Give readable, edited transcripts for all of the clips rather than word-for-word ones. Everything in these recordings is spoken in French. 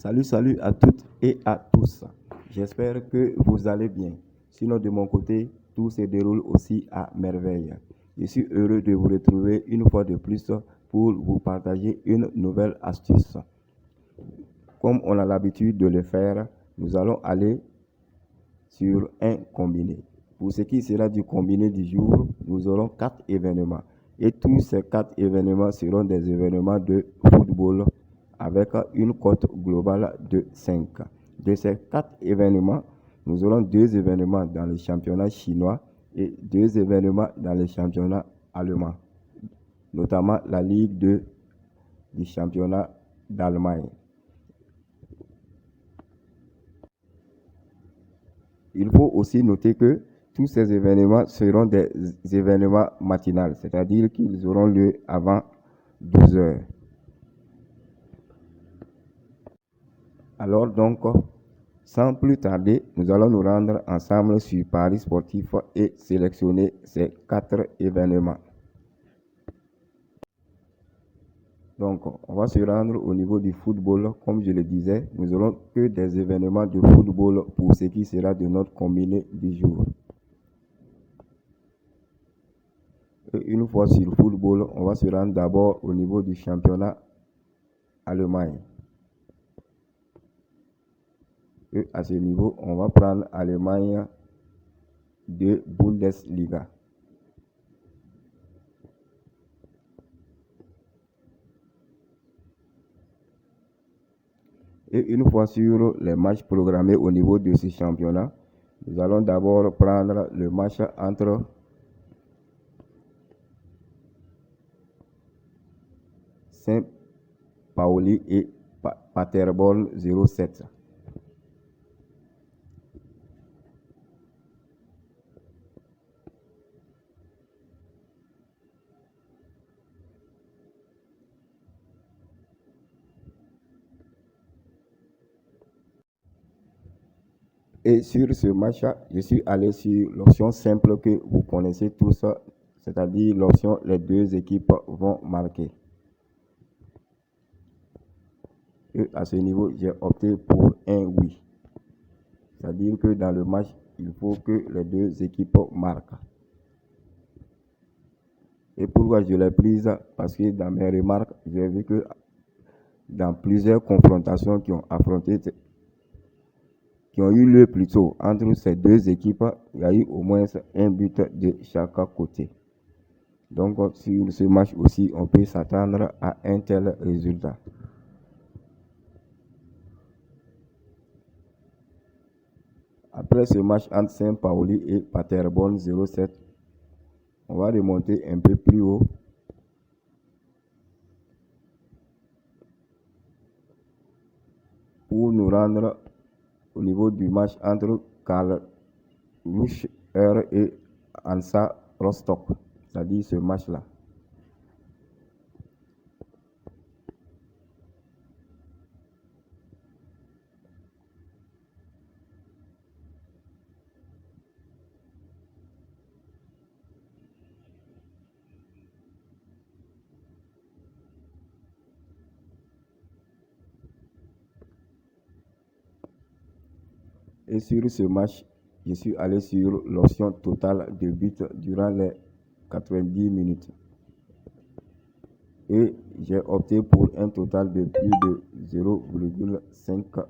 Salut à toutes et à tous. J'espère que vous allez bien. Sinon, de mon côté, tout se déroule aussi à merveille. Je suis heureux de vous retrouver une fois de plus pour vous partager une nouvelle astuce. Comme on a l'habitude de le faire, nous allons aller sur un combiné. Pour ce qui sera du combiné du jour, nous aurons 4 événements. Et tous ces 4 événements seront des événements de football avec une cote globale de 5. De ces 4 événements, nous aurons 2 événements dans le championnat chinois et 2 événements dans le championnat allemand, notamment la Ligue 2 du championnat d'Allemagne. Il faut aussi noter que tous ces événements seront des événements matinaux, c'est-à-dire qu'ils auront lieu avant 12 heures. Alors donc, sans plus tarder, nous allons nous rendre ensemble sur Paris Sportif et sélectionner ces 4 événements. Donc, on va se rendre au niveau du football. Comme je le disais, nous n'aurons que des événements de football pour ce qui sera de notre combiné du jour. Et une fois sur le football, on va se rendre d'abord au niveau du championnat allemand. Et à ce niveau, on va prendre Allemagne de Bundesliga. Et une fois sur les matchs programmés au niveau de ce championnat, nous allons d'abord prendre le match entre Saint-Pauli et Paderborn 07. Et sur ce match, je suis allé sur l'option simple que vous connaissez tous, c'est-à-dire l'option les 2 équipes vont marquer. Et à ce niveau, j'ai opté pour un oui. C'est-à-dire que dans le match, il faut que les 2 équipes marquent. Et pourquoi je l'ai prise? Parce que dans mes remarques, j'ai vu que dans plusieurs confrontations qui ont eu lieu plus tôt entre ces 2 équipes, il y a eu au moins un but de chaque côté. Donc, sur ce match aussi, on peut s'attendre à un tel résultat. Après ce match entre Saint-Pauli et Paderborn 07, on va remonter un peu plus haut. Pour nous rendre au niveau du match entre Karlsruhe et Hansa Rostock, c'est-à-dire ce match-là. Et sur ce match, je suis allé sur l'option totale de buts durant les 90 minutes. Et j'ai opté pour un total de plus de 0,5,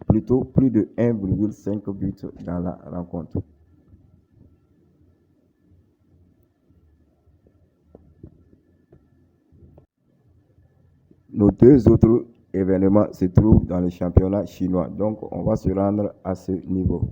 plutôt plus de 1,5 buts dans la rencontre. Nos 2 autres événements se trouvent dans le championnat chinois, donc on va se rendre à ce niveau.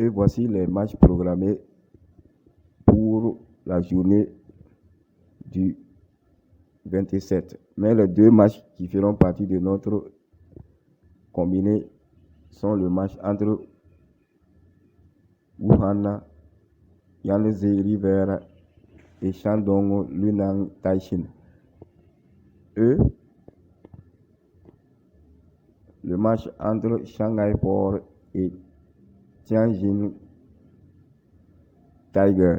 Et voici les matchs programmés pour la journée du 27. Mais les 2 matchs qui feront partie de notre combiné sont le match entre Wuhan, Yangtze River et Shandong Luneng Taishin. E. Le match entre Shanghai Port et Tianjin Tiger.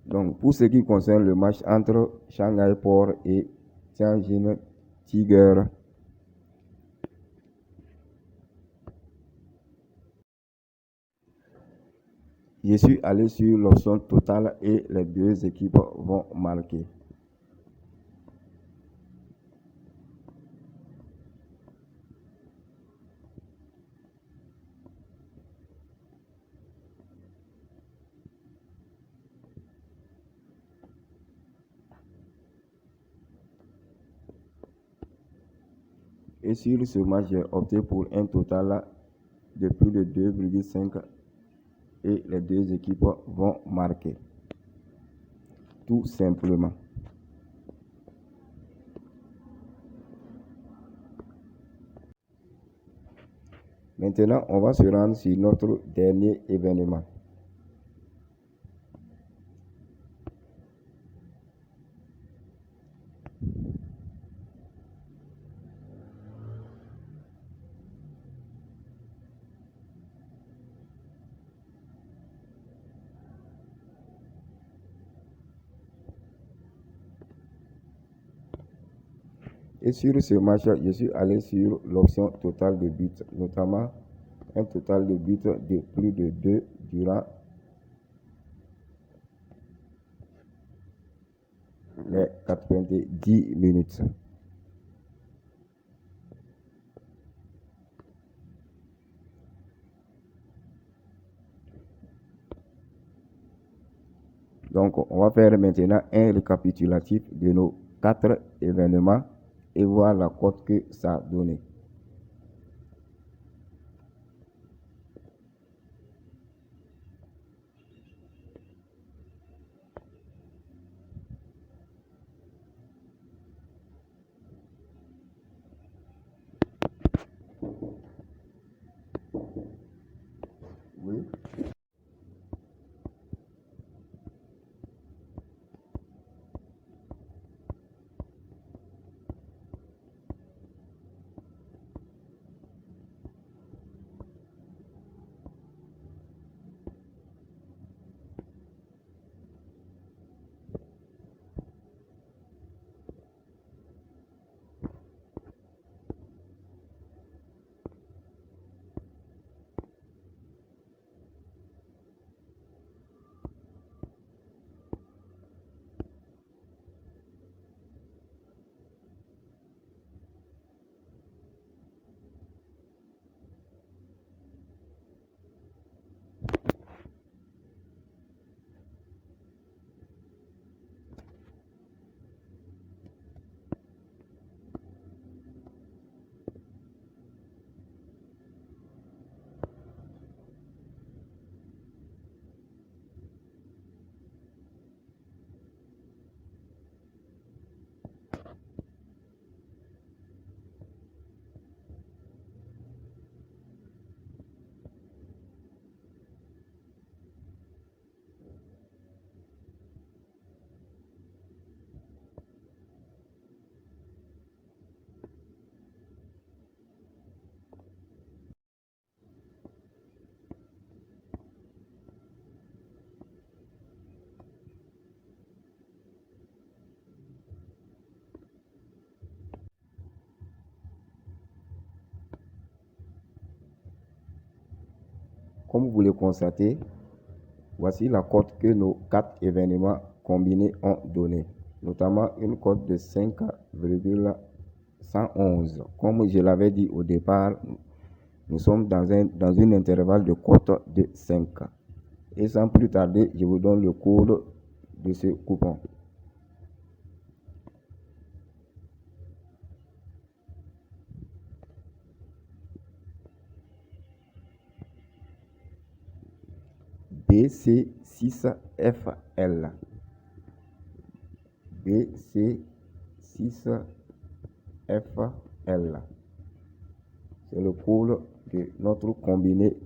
Donc, pour ce qui concerne le match entre Shanghai Port et Tianjin Tiger, je suis allé sur l'option totale et les deux équipes vont marquer. Et sur ce match, j'ai opté pour un total de plus de 2,5 et les deux équipes vont marquer. Tout simplement. Maintenant, on va se rendre sur notre dernier événement. Et sur ce match, je suis allé sur l'option totale de buts, notamment un total de buts de plus de 2 durant les 90 minutes. Donc, on va faire maintenant un récapitulatif de nos 4 événements et voir la cote que ça a donné. Oui. Comme vous le constatez, voici la cote que nos 4 événements combinés ont donné, notamment une cote de 5,111. Comme je l'avais dit au départ, nous sommes dans une intervalle de cote de 5. Et sans plus tarder, je vous donne le code de ce coupon. BC6FL. BC6FL. C'est le code de notre combiné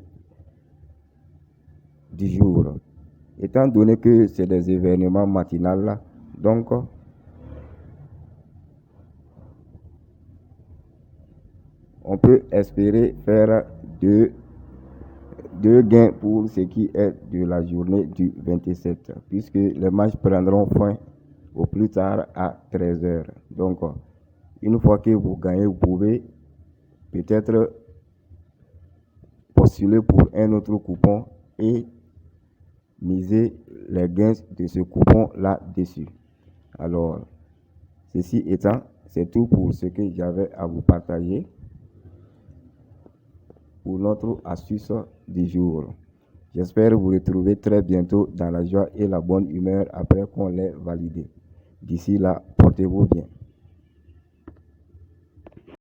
du jour. Étant donné que c'est des événements matinaux, donc on peut espérer faire deux gains pour ce qui est de la journée du 27, puisque les matchs prendront fin au plus tard à 13h. Donc, une fois que vous gagnez, vous pouvez peut-être postuler pour un autre coupon et miser les gains de ce coupon là-dessus. Alors, ceci étant, c'est tout pour ce que j'avais à vous partager pour notre astuce du jour. J'espère vous retrouver très bientôt dans la joie et la bonne humeur après qu'on l'ait validé. D'ici là, portez-vous bien.